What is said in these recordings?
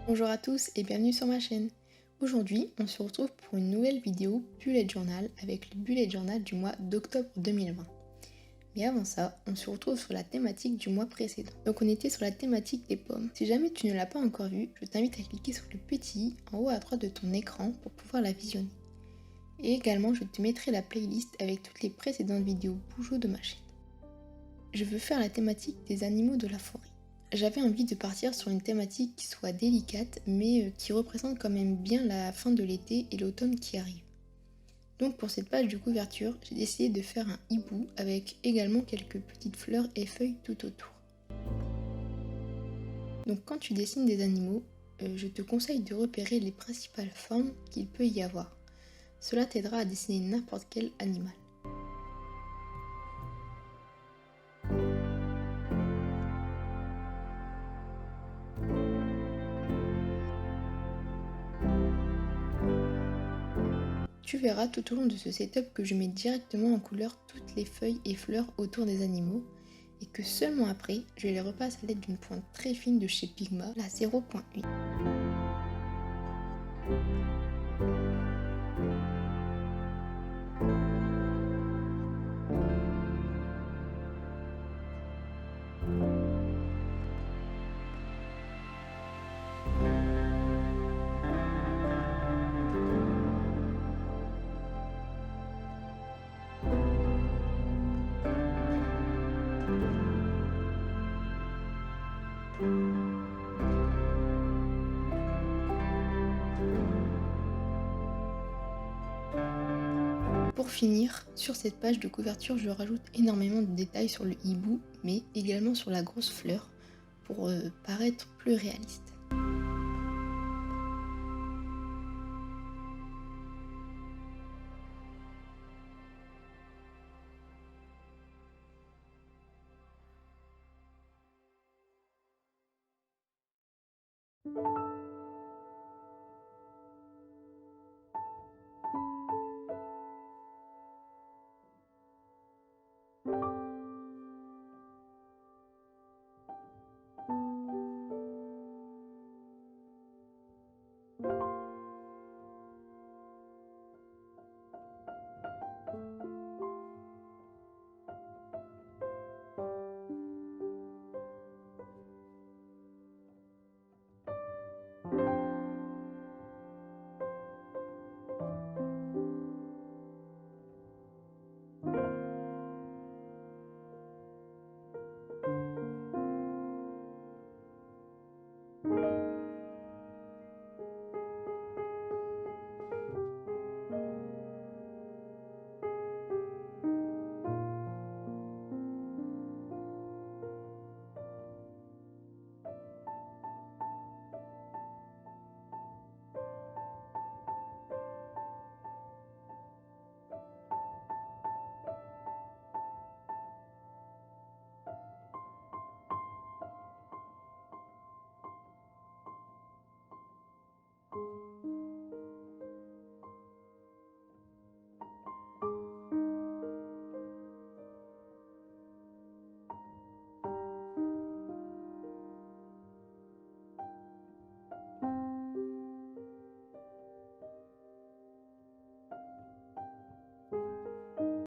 Bonjour à tous et bienvenue sur ma chaîne. Aujourd'hui, on se retrouve pour une nouvelle vidéo Bullet Journal avec le Bullet Journal du mois d'octobre 2020. Mais avant ça, on se retrouve sur la thématique du mois précédent. Donc on était sur la thématique des pommes. Si jamais tu ne l'as pas encore vue, je t'invite à cliquer sur le petit i en haut à droite de ton écran pour pouvoir la visionner. Et également, je te mettrai la playlist avec toutes les précédentes vidéos Bougeot de ma chaîne. Je veux faire la thématique des animaux de la forêt. J'avais envie de partir sur une thématique qui soit délicate, mais qui représente quand même bien la fin de l'été et l'automne qui arrive. Donc pour cette page de couverture, j'ai décidé de faire un hibou avec également quelques petites fleurs et feuilles tout autour. Donc quand tu dessines des animaux, je te conseille de repérer les principales formes qu'il peut y avoir. Cela t'aidera à dessiner n'importe quel animal. Tu verras tout au long de ce setup que je mets directement en couleur toutes les feuilles et fleurs autour des animaux et que seulement après, je les repasse à l'aide d'une pointe très fine de chez Pigma, la 0.1. Pour finir, sur cette page de couverture, je rajoute énormément de détails sur le hibou, mais également sur la grosse fleur, pour paraître plus réaliste.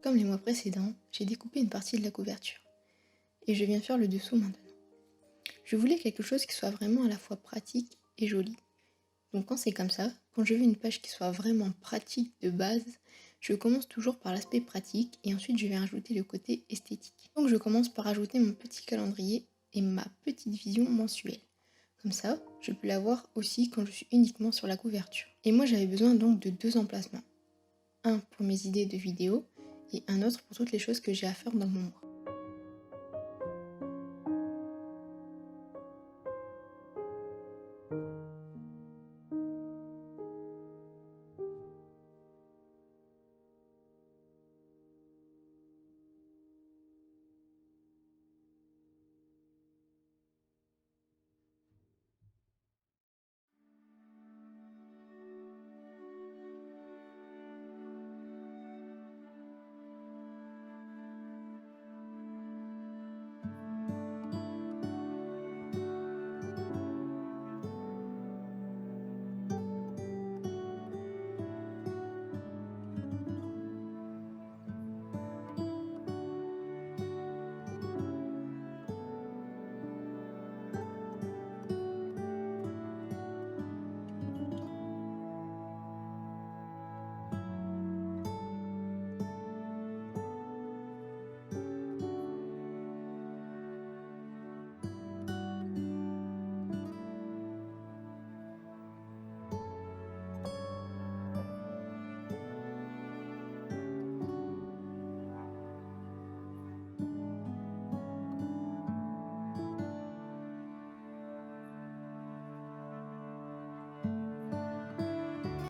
Comme les mois précédents, j'ai découpé une partie de la couverture. Et je viens faire le dessous maintenant. Je voulais quelque chose qui soit vraiment à la fois pratique et joli. Donc quand c'est comme ça, quand je veux une page qui soit vraiment pratique de base, je commence toujours par l'aspect pratique et ensuite je vais rajouter le côté esthétique. Donc je commence par ajouter mon petit calendrier et ma petite vision mensuelle. Comme ça, je peux l'avoir aussi quand je suis uniquement sur la couverture. Et moi j'avais besoin donc de 2 emplacements. Un pour mes idées de vidéos et un autre pour toutes les choses que j'ai à faire dans mon mois.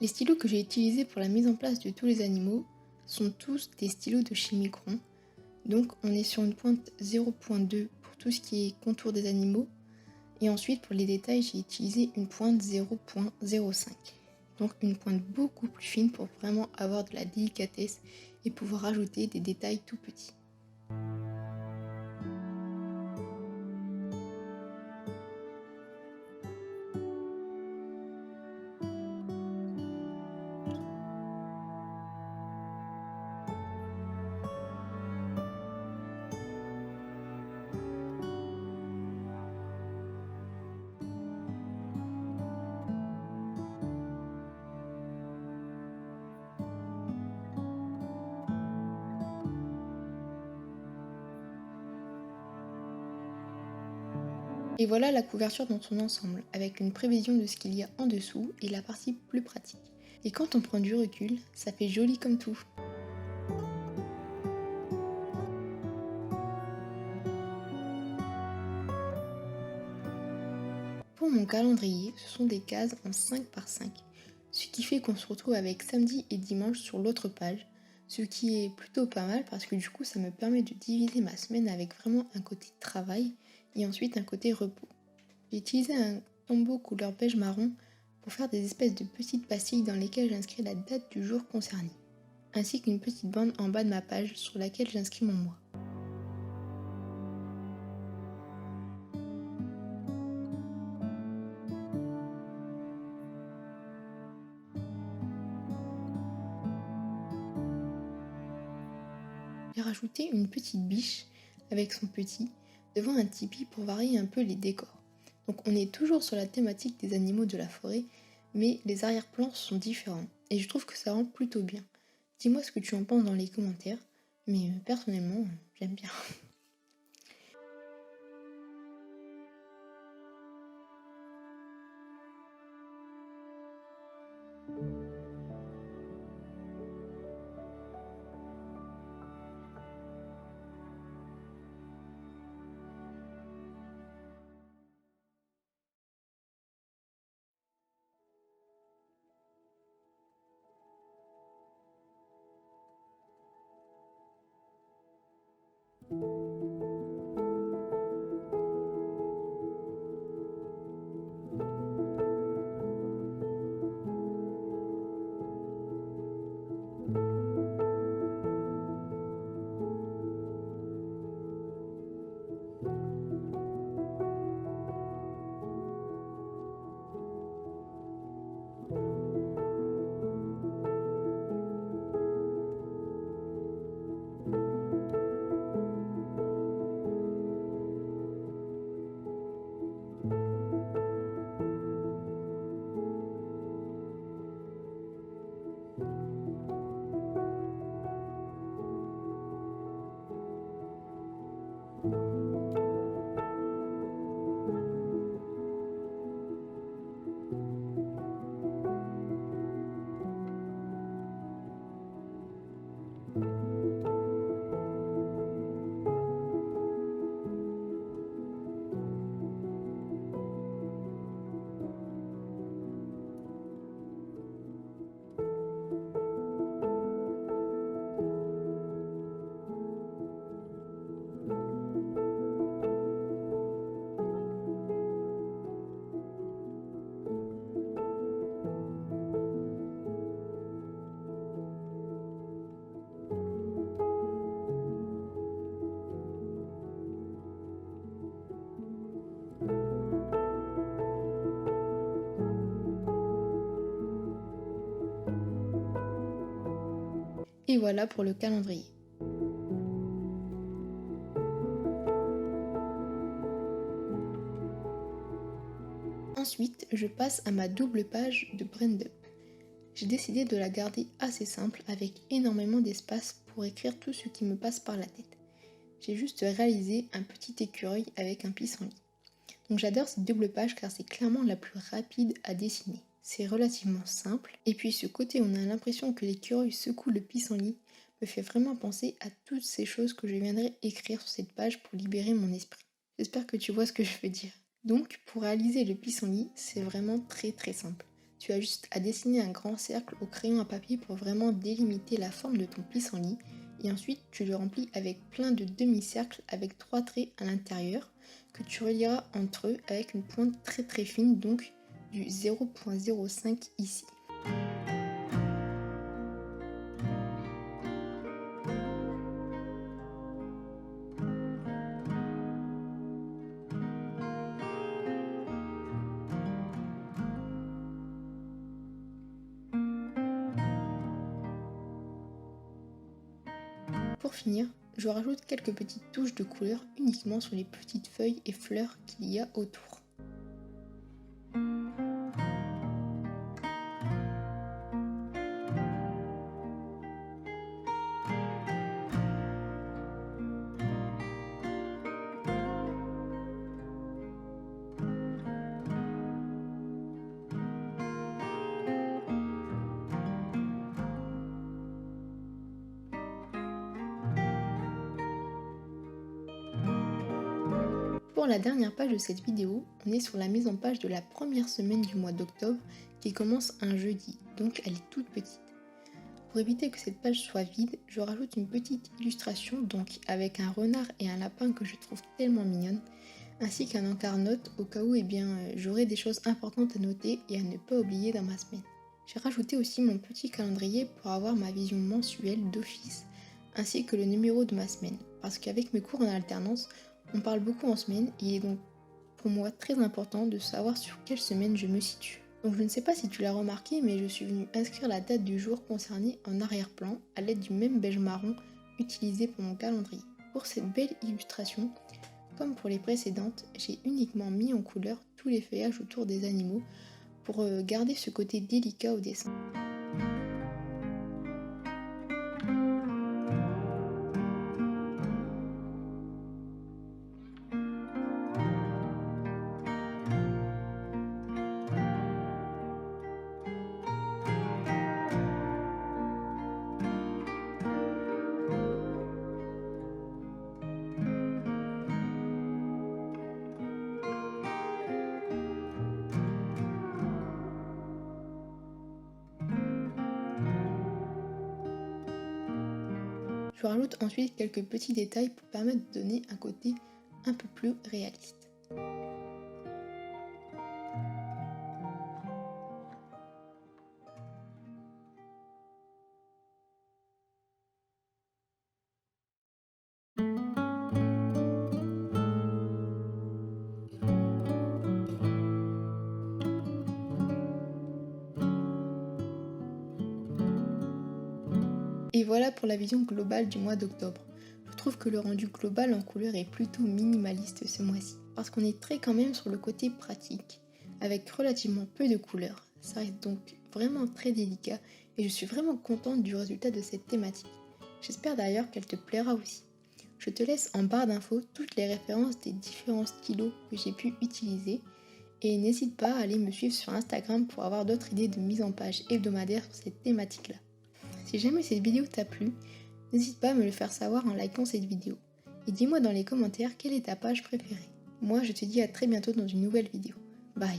Les stylos que j'ai utilisés pour la mise en place de tous les animaux sont tous des stylos de chez Micron. Donc on est sur une pointe 0.2 pour tout ce qui est contour des animaux. Et ensuite pour les détails, j'ai utilisé une pointe 0.05. Donc une pointe beaucoup plus fine pour vraiment avoir de la délicatesse et pouvoir ajouter des détails tout petits. Et voilà la couverture dans son ensemble, avec une prévision de ce qu'il y a en dessous et la partie plus pratique. Et quand on prend du recul, ça fait joli comme tout. Pour mon calendrier, ce sont des cases en 5 par 5, ce qui fait qu'on se retrouve avec samedi et dimanche sur l'autre page, ce qui est plutôt pas mal parce que du coup ça me permet de diviser ma semaine avec vraiment un côté travail et ensuite un côté repos. J'ai utilisé un tombeau couleur beige marron pour faire des espèces de petites pastilles dans lesquelles j'inscris la date du jour concerné, ainsi qu'une petite bande en bas de ma page sur laquelle j'inscris mon mois. J'ai rajouté une petite biche avec son petit devant un tipi pour varier un peu les décors. Donc on est toujours sur la thématique des animaux de la forêt, mais les arrière-plans sont différents et je trouve que ça rend plutôt bien. Dis-moi ce que tu en penses dans les commentaires, mais personnellement, j'aime bien. Et voilà pour le calendrier. Ensuite, je passe à ma double page de Brand Up. J'ai décidé de la garder assez simple avec énormément d'espace pour écrire tout ce qui me passe par la tête. J'ai juste réalisé un petit écureuil avec un pissenlit. Donc j'adore cette double page car c'est clairement la plus rapide à dessiner. C'est relativement simple et puis ce côté où on a l'impression que l'écureuil secoue le pissenlit me fait vraiment penser à toutes ces choses que je viendrai écrire sur cette page pour libérer mon esprit. J'espère que tu vois ce que je veux dire. Donc pour réaliser le pissenlit, c'est vraiment très simple. Tu as juste à dessiner un grand cercle au crayon à papier pour vraiment délimiter la forme de ton pissenlit. Et ensuite, tu le remplis avec plein de demi-cercles avec 3 traits à l'intérieur que tu relieras entre eux avec une pointe très très fine, donc du 0,05 ici. Pour finir, je rajoute quelques petites touches de couleur uniquement sur les petites feuilles et fleurs qu'il y a autour. Pour la dernière page de cette vidéo, on est sur la mise en page de la première semaine du mois d'octobre qui commence un jeudi, donc elle est toute petite. Pour éviter que cette page soit vide, je rajoute une petite illustration donc avec un renard et un lapin que je trouve tellement mignonne, ainsi qu'un encart note au cas où j'aurai des choses importantes à noter et à ne pas oublier dans ma semaine. J'ai rajouté aussi mon petit calendrier pour avoir ma vision mensuelle d'office, ainsi que le numéro de ma semaine, parce qu'avec mes cours en alternance, on parle beaucoup en semaine et il est donc pour moi très important de savoir sur quelle semaine je me situe. Donc je ne sais pas si tu l'as remarqué, mais je suis venue inscrire la date du jour concerné en arrière-plan à l'aide du même beige marron utilisé pour mon calendrier. Pour cette belle illustration, comme pour les précédentes, j'ai uniquement mis en couleur tous les feuillages autour des animaux pour garder ce côté délicat au dessin. Je rajoute ensuite quelques petits détails pour permettre de donner un côté un peu plus réaliste. Et voilà pour la vision globale du mois d'octobre. Je trouve que le rendu global en couleur est plutôt minimaliste ce mois-ci, parce qu'on est très quand même sur le côté pratique, avec relativement peu de couleurs. Ça reste donc vraiment très délicat et je suis vraiment contente du résultat de cette thématique. J'espère d'ailleurs qu'elle te plaira aussi. Je te laisse en barre d'infos toutes les références des différents stylos que j'ai pu utiliser et n'hésite pas à aller me suivre sur Instagram pour avoir d'autres idées de mise en page hebdomadaire sur cette thématique-là. Si jamais cette vidéo t'a plu, n'hésite pas à me le faire savoir en likant cette vidéo. Et dis-moi dans les commentaires quelle est ta page préférée. Moi je te dis à très bientôt dans une nouvelle vidéo. Bye!